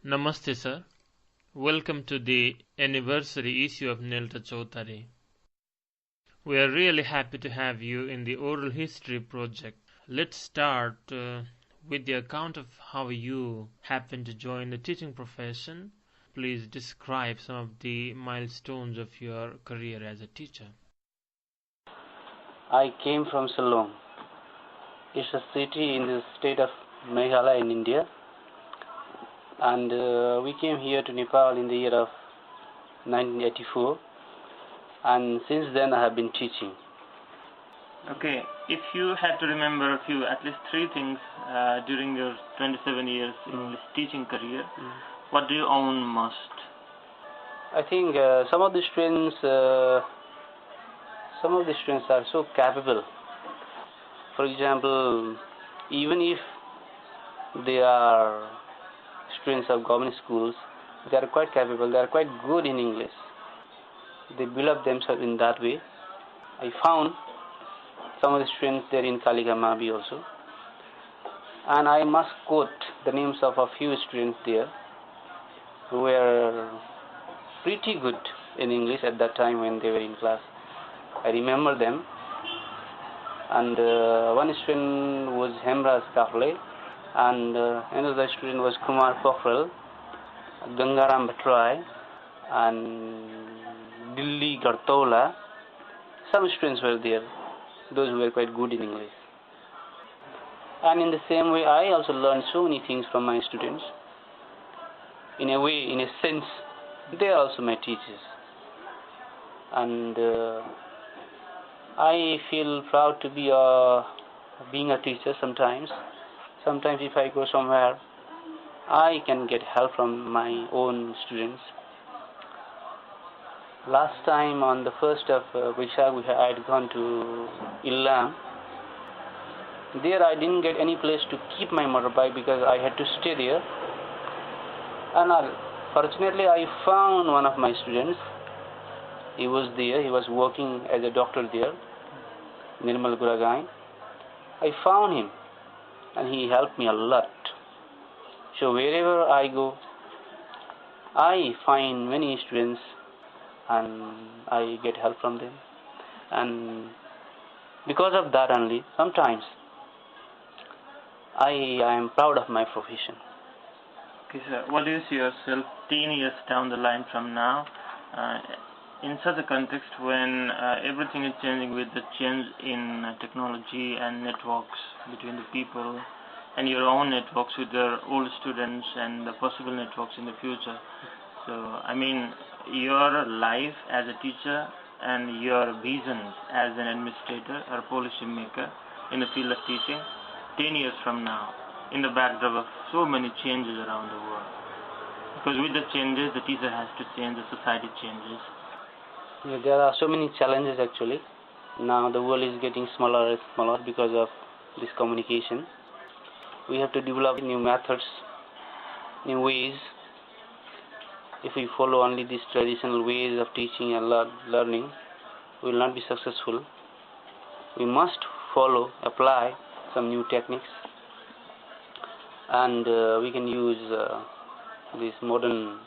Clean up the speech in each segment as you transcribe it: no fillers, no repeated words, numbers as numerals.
Namaste, sir. Welcome to the anniversary issue of Nelta Choutari. We are really happy to have you in the oral history project. Let's start with the account of how you happened to join the teaching profession. Please describe some of the milestones of your career as a teacher. I came from Shillong. It's a city in the state of Meghalaya in India. And we came here to Nepal in the year of 1984. And since then I have been teaching. Okay, if you had to remember at least three things during your 27 years English teaching career, what do you own most? I think some of the students are so capable. For example, even if they are students of government schools, they are quite capable, they are quite good in English. They build up themselves in that way. I found some of the students there in Kalika Mabi also. And I must quote the names of a few students there who were pretty good in English at that time when they were in class. I remember them. And one student was Hem Raj Kafle, and another student was Kumar Pokhrel, Gangaram Bhatrai, and Dilli Gartola. Some students were there, those who were quite good in English. And in the same way, I also learned so many things from my students. In a way, in a sense, they are also my teachers. And I feel proud to be being a teacher sometimes. Sometimes if I go somewhere, I can get help from my own students. Last time on the 1st of Vaishak, I had gone to Illam. There I didn't get any place to keep my motorbike because I had to stay there. And fortunately I found one of my students. He was there, he was working as a doctor there, Nirmal Guragai. I found him and he helped me a lot. So wherever I go, I find many students and I get help from them. And because of that only, sometimes I am proud of my profession. Okay, sir. What do you see yourself 10 years down the line from now? In such a context when everything is changing with the change in technology and networks between the people and your own networks with your old students and the possible networks in the future. So, I mean, your life as a teacher and your visions as an administrator or policy maker in the field of teaching 10 years from now in the backdrop of so many changes around the world. Because with the changes, the teacher has to change, the society changes. There are so many challenges actually. Now the world is getting smaller and smaller because of this communication. We have to develop new methods, new ways. If we follow only these traditional ways of teaching and learning, we will not be successful. We must apply some new techniques, and we can use these modern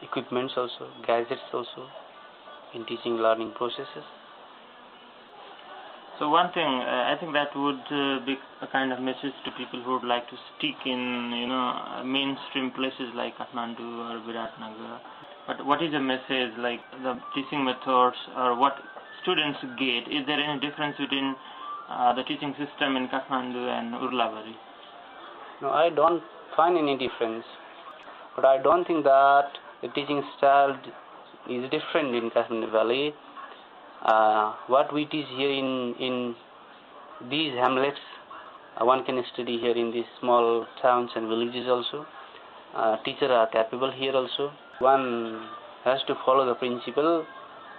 equipments also, gadgets also, in teaching learning processes. So one thing, I think that would be a kind of message to people who would like to stick in, mainstream places like Kathmandu or Viratnagar. But what is the message, like the teaching methods or what students get? Is there any difference between the teaching system in Kathmandu and Urlavari? No, I don't find any difference. But I don't think that the teaching style is different in Kathmandu Valley. What we teach here in these hamlets, one can study here in these small towns and villages also. Teachers are capable here also. One has to follow the principle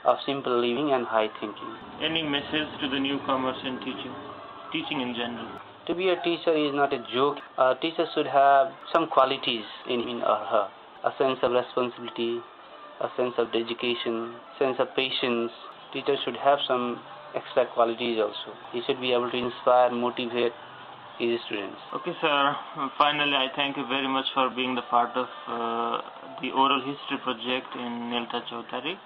of simple living and high thinking. Any message to the newcomers in teaching in general? To be a teacher is not a joke. A teacher should have some qualities in him or her. A sense of responsibility, a sense of dedication, sense of patience. Teachers should have some extra qualities also. He should be able to inspire, motivate, easy students. Okay, sir. Finally, I thank you very much for being the part of the oral history project in Nilta Choutari.